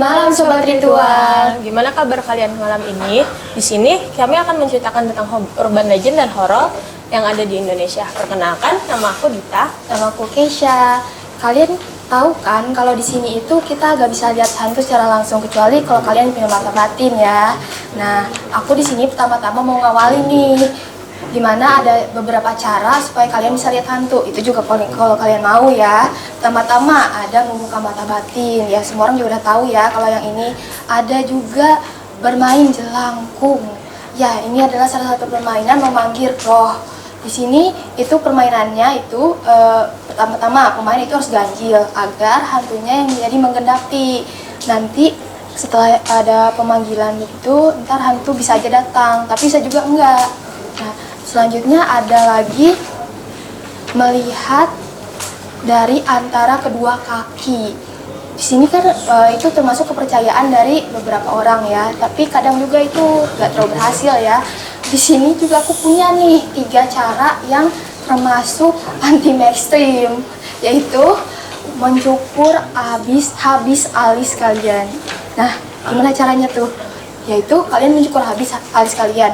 Malam Sobat Ritual. Gimana kabar kalian malam ini? Di sini kami akan menceritakan tentang urban legend dan horor yang ada di Indonesia. Perkenalkan, nama aku Dita. Nama aku Keisha. Kalian tahu kan kalau di sini itu kita gak bisa lihat hantu secara langsung kecuali kalau kalian punya mata batin ya. Nah, aku di sini pertama-tama mau ngawali nih, dimana ada beberapa cara supaya kalian bisa lihat hantu. Itu juga kalau kalian mau ya. Pertama-tama ada membuka mata batin. Ya semua orang juga udah tahu ya kalau yang ini. Ada juga bermain jelangkung. Ya ini adalah salah satu permainan memanggil roh. Di sini itu permainannya itu pertama-tama pemain itu harus ganjil agar hantunya yang menjadi menggendapi. Nanti setelah ada pemanggilan itu ntar hantu bisa aja datang, tapi bisa juga enggak. Nah, selanjutnya ada lagi melihat dari antara kedua kaki. Di sini kan itu termasuk kepercayaan dari beberapa orang ya, tapi kadang juga itu nggak terlalu berhasil ya. Di sini juga aku punya nih 3 cara yang termasuk anti mainstream, yaitu mencukur habis alis kalian. Nah, gimana caranya tuh? Yaitu kalian mencukur habis alis kalian.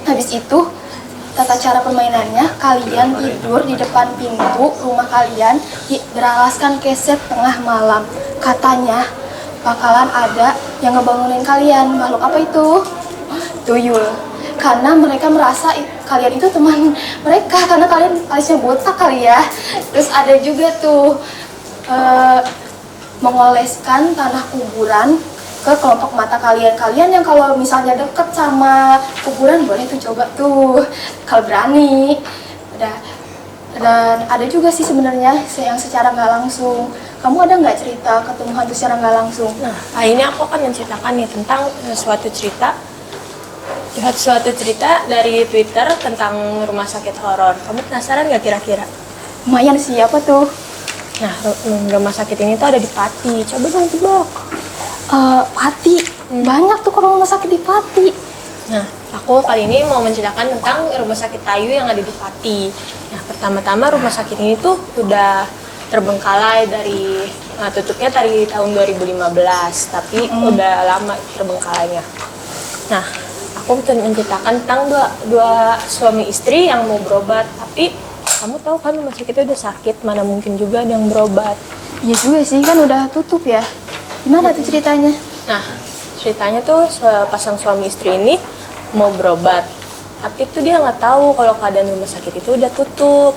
Habis itu tata cara permainannya, kalian tidur di depan pintu rumah kalian beralaskan keset tengah malam. Katanya bakalan ada yang ngebangunin kalian. Makhluk apa itu? Tuyul. Karena mereka merasa kalian itu teman mereka, karena kalian alisnya botak kali ya. Terus ada juga tuh mengoleskan tanah kuburan ke kelompok mata kalian. Kalian yang kalau misalnya deket sama kuburan boleh tuh coba tuh kalau berani. Dan ada juga sih sebenarnya yang secara nggak langsung. Kamu ada nggak cerita ketemu hantu secara nggak langsung? Nah, hari ini aku akan menceritakan nih tentang suatu cerita dari Twitter tentang rumah sakit horor. Kamu penasaran nggak kira-kira? Lumayan sih, apa tuh? Nah, rumah sakit ini tuh ada di Pati. Coba dong tebak. Pati. Banyak tuh kalau rumah sakit di Pati. Nah, aku kali ini mau menceritakan tentang rumah sakit Tayu yang ada di Pati. Nah, pertama-tama rumah sakit ini tuh udah terbengkalai dari tutupnya dari tahun 2015, tapi udah lama terbengkalainya. Nah, aku menceritakan tentang dua suami istri yang mau berobat, tapi kamu tahu kan rumah sakit itu udah sakit, mana mungkin juga ada yang berobat. Iya juga sih, kan udah tutup ya. Gimana tuh ceritanya? Nah, ceritanya tuh sepasang suami istri ini mau berobat, tapi tuh dia nggak tahu kalau keadaan rumah sakit itu udah tutup.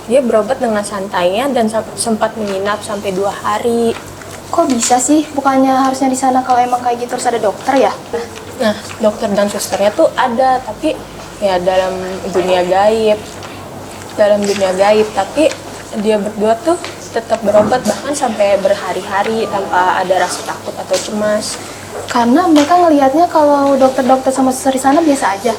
Dia berobat dengan santainya dan sempat menginap sampai 2 hari. Kok bisa sih? Bukannya harusnya di sana kalau emang kayak gitu harus ada dokter ya? Nah, dokter dan susternya tuh ada, tapi ya dalam dunia gaib. Tapi dia berdua tuh tetap berobat bahkan sampai berhari-hari tanpa ada rasa takut atau cemas. Karena mereka ngelihatnya kalau dokter-dokter sama suster di sana biasa aja,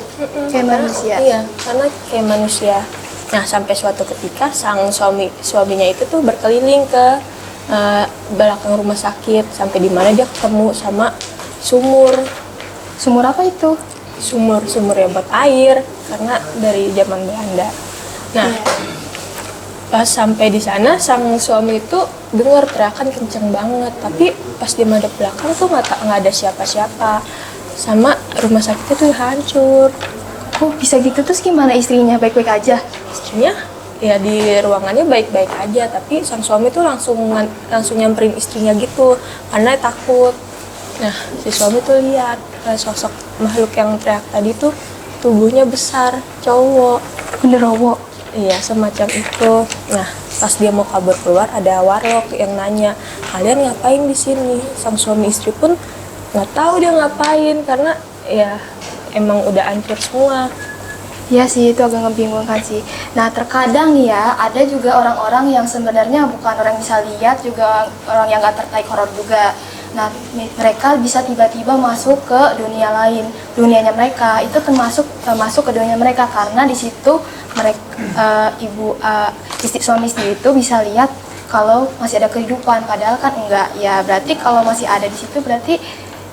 kayak manusia. Iya, karena kayak manusia. Nah, sampai suatu ketika sang suaminya itu tuh berkeliling ke belakang rumah sakit sampai di mana dia ketemu sama sumur. Sumur apa itu? Sumur yang buat air karena dari zaman Belanda. Nah, pas sampai di sana sang suami itu dengar teriakan kenceng banget, tapi pas dia madep belakang tuh nggak ada siapa-siapa, sama rumah sakit itu hancur. Kok bisa gitu? Terus gimana istrinya? Baik-baik aja? Istrinya ya di ruangannya baik-baik aja, tapi sang suami tuh langsung nyamperin istrinya gitu karena takut. Nah, si suami tuh lihat sosok makhluk yang teriak tadi tuh tubuhnya besar, cowok. Genderuwo? Iya, semacam itu. Nah, pas dia mau kabur keluar ada warlock yang nanya, "Kalian ngapain di sini?" Sang suami istri pun nggak tahu dia ngapain karena ya emang udah hancur semua. Iya sih, itu agak ngebingungkan sih. Nah, terkadang ya, ada juga orang-orang yang sebenarnya bukan orang yang bisa lihat, juga orang yang nggak tertarik horor juga. Nah, mereka bisa tiba-tiba masuk ke dunia lain. Dunianya mereka itu masuk ke dunia mereka karena di situ mereka suami istri itu bisa lihat kalau masih ada kehidupan, padahal kan enggak. Ya, berarti kalau masih ada di situ berarti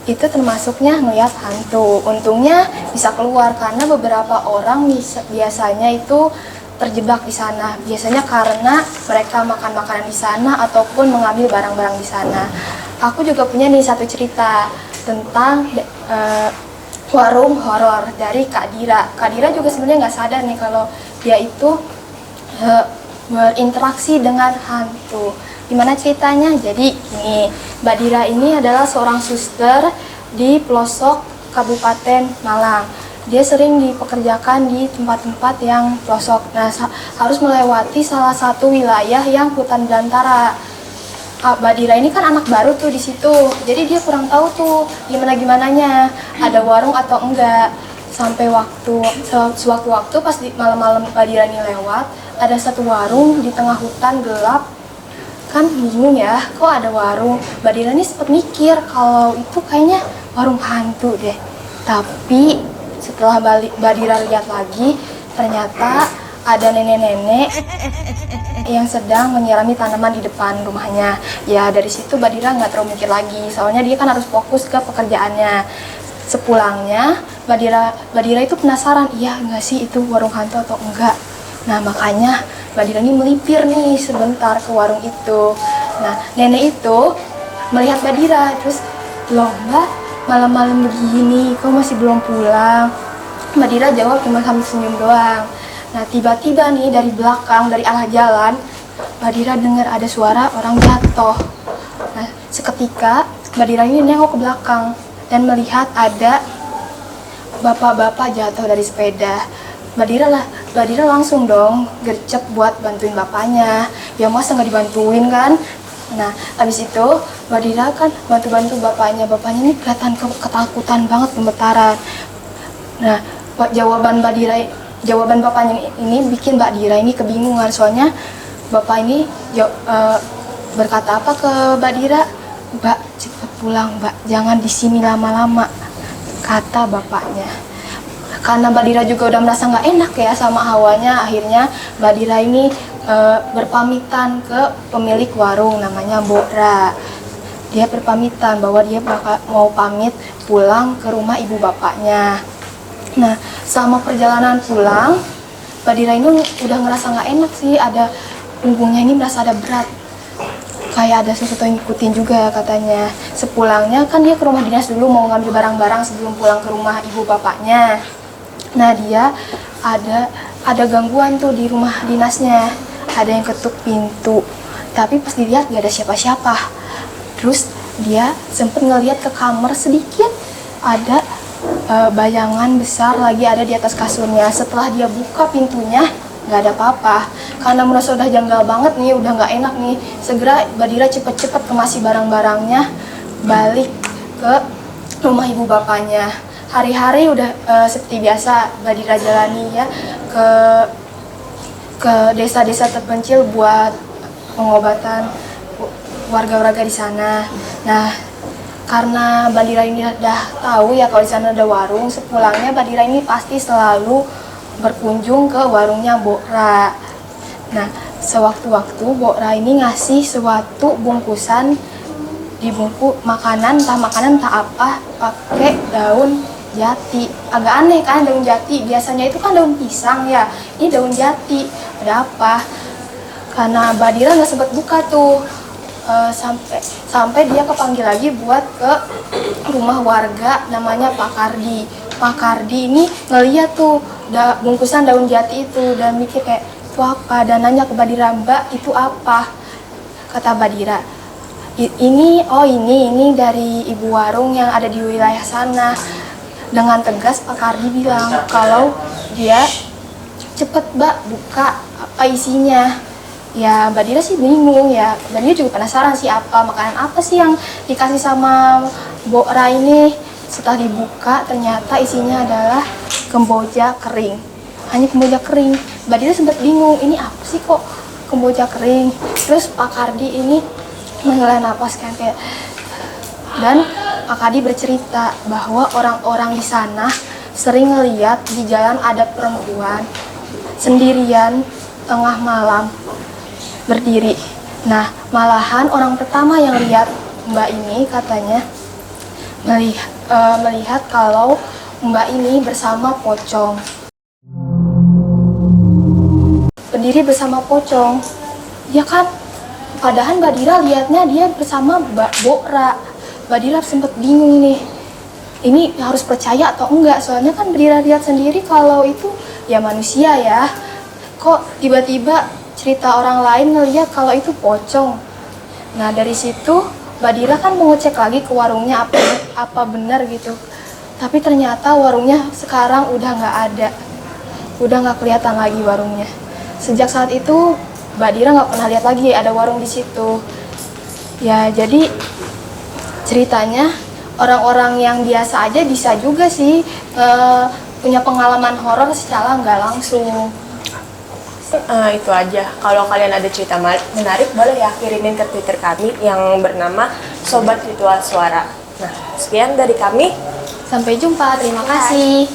itu termasuknya ngelihat hantu. Untungnya bisa keluar karena beberapa orang biasanya itu terjebak di sana. Biasanya karena mereka makan makanan di sana ataupun mengambil barang-barang di sana. aku juga punya nih satu cerita tentang warung horor dari Kak Dira. Kak Dira juga sebenarnya nggak sadar nih kalau dia itu berinteraksi dengan hantu. Gimana ceritanya? Jadi ini, Mbak Dira ini adalah seorang suster di pelosok Kabupaten Malang. Dia sering dipekerjakan di tempat-tempat yang pelosok. Nah, harus melewati salah satu wilayah yang hutan belantara. Mbak Dira ini kan anak baru tuh di situ, jadi dia kurang tahu tuh gimananya, ada warung atau enggak. Sampai sewaktu-waktu pas di malam-malam Mbak Dira ini lewat, ada satu warung di tengah hutan gelap. Kan bingung ya, kok ada warung. Mbak Dira ini sempat mikir kalau itu kayaknya warung hantu deh. Tapi setelah Mbak Dira lihat lagi, ternyata ada nenek-nenek yang sedang menyirami tanaman di depan rumahnya. Ya dari situ Mbak Dira nggak terlalu mikir lagi, soalnya dia kan harus fokus ke pekerjaannya. Sepulangnya Mbak Dira itu penasaran, iya nggak sih itu warung hantu atau enggak. Nah makanya Mbak Dira ini melipir nih sebentar ke warung itu. Nah nenek itu melihat Mbak Dira, terus loh Mbak, malam-malam begini kok masih belum pulang? Mbak Dira jawab cuma sambil senyum doang. Nah tiba-tiba nih dari belakang, dari arah jalan, Mbak Dira dengar ada suara orang jatuh. Nah seketika Mbak Dira ini nengok ke belakang dan melihat ada bapak-bapak jatuh dari sepeda. Mbak Dira langsung dong gercep buat bantuin bapaknya. Ya masa nggak dibantuin kan? Nah habis itu Mbak Dira kan bantu-bantu bapaknya. Bapaknya ini kelihatan ketakutan banget, gemetaran. Nah jawaban bapaknya ini bikin Mbak Dira ini kebingungan, soalnya bapak ini berkata apa ke Mbak Dira? Mbak cepat pulang Mbak, jangan di sini lama-lama, kata bapaknya. Karena Mbak Dira juga udah merasa nggak enak ya sama hawanya, akhirnya Mbak Dira ini berpamitan ke pemilik warung namanya Mbok Ra. Dia berpamitan bahwa dia mau pamit pulang ke rumah ibu bapaknya. Nah, selama perjalanan pulang, Mbak Dira ini udah ngerasa nggak enak sih, ada punggungnya ini merasa ada berat. Kayak ada sesuatu yang ngikutin juga katanya. Sepulangnya kan dia ke rumah dinas dulu mau ngambil barang-barang sebelum pulang ke rumah ibu bapaknya. Nah, dia ada gangguan tuh di rumah dinasnya. Ada yang ketuk pintu. Tapi pas dilihat nggak ada siapa-siapa. Terus dia sempet ngeliat ke kamar sedikit, ada bayangan besar lagi ada di atas kasurnya. Setelah dia buka pintunya, nggak ada apa-apa. Karena merasa udah janggal banget nih, udah nggak enak nih, segera Mbak Dira cepet-cepet kemasi barang-barangnya, balik ke rumah ibu bapaknya. Hari-hari udah seperti biasa Mbak Dira jalani ya, ke desa-desa terpencil buat pengobatan warga-warga di sana. Nah, karena Mbak Dira ini udah tahu ya kalau di sana ada warung, sepulangnya Mbak Dira ini pasti selalu berkunjung ke warungnya Mbok Ra. Nah, sewaktu-waktu Mbok Ra ini ngasih suatu bungkusan, dibungkus makanan, entah apa, pakai daun jati. Agak aneh kan daun jati, biasanya itu kan daun pisang ya, ini daun jati. Ada apa? Karena Mbak Dira nggak sempat buka tuh. Sampai dia kepanggil lagi buat ke rumah warga namanya Pak Kardi. Pak Kardi ini ngeliat tuh bungkusan daun jati itu dan mikir kayak itu apa, dan nanya ke Mbak Dira, Mbak itu apa? Kata Mbak Dira, ini dari ibu warung yang ada di wilayah sana. Dengan tegas Pak Kardi bilang kalau dia cepet Mbak buka, apa isinya. Ya Mbak Dira sih bingung ya, Mbak Dira juga penasaran sih apa makanan apa sih yang dikasih sama Mbok Ra ini. Setelah dibuka ternyata isinya adalah kemboja kering, hanya kemboja kering. Mbak Dira sempat bingung, ini apa sih kok kemboja kering. Terus Pak Kardi ini menghela napas kan kayak, dan Pak Kardi bercerita bahwa orang-orang di sana sering ngeliat di jalan ada perempuan sendirian tengah malam berdiri. Nah, malahan orang pertama yang lihat Mbak ini katanya melihat kalau Mbak ini bersama pocong. Berdiri bersama pocong. Ya kan? Padahal Mbak Dira lihatnya dia bersama Mbak Bora. Mbak Dira sempet bingung nih, ini harus percaya atau enggak, soalnya kan Mbak Dira lihat sendiri kalau itu ya manusia ya. Kok tiba-tiba cerita orang lain ngeliat kalau itu pocong. Nah dari situ Mbak Dira kan mau ngecek lagi ke warungnya apa benar gitu. Tapi ternyata warungnya sekarang udah nggak ada, udah nggak kelihatan lagi warungnya. Sejak saat itu Mbak Dira nggak pernah lihat lagi ada warung di situ. Ya jadi ceritanya orang-orang yang biasa aja bisa juga sih punya pengalaman horor secara nggak langsung. Itu aja. Kalau kalian ada cerita menarik, boleh ya kirimin ke Twitter kami yang bernama Sobat Ritual Suara. Nah, sekian dari kami. Sampai jumpa, terima kasih.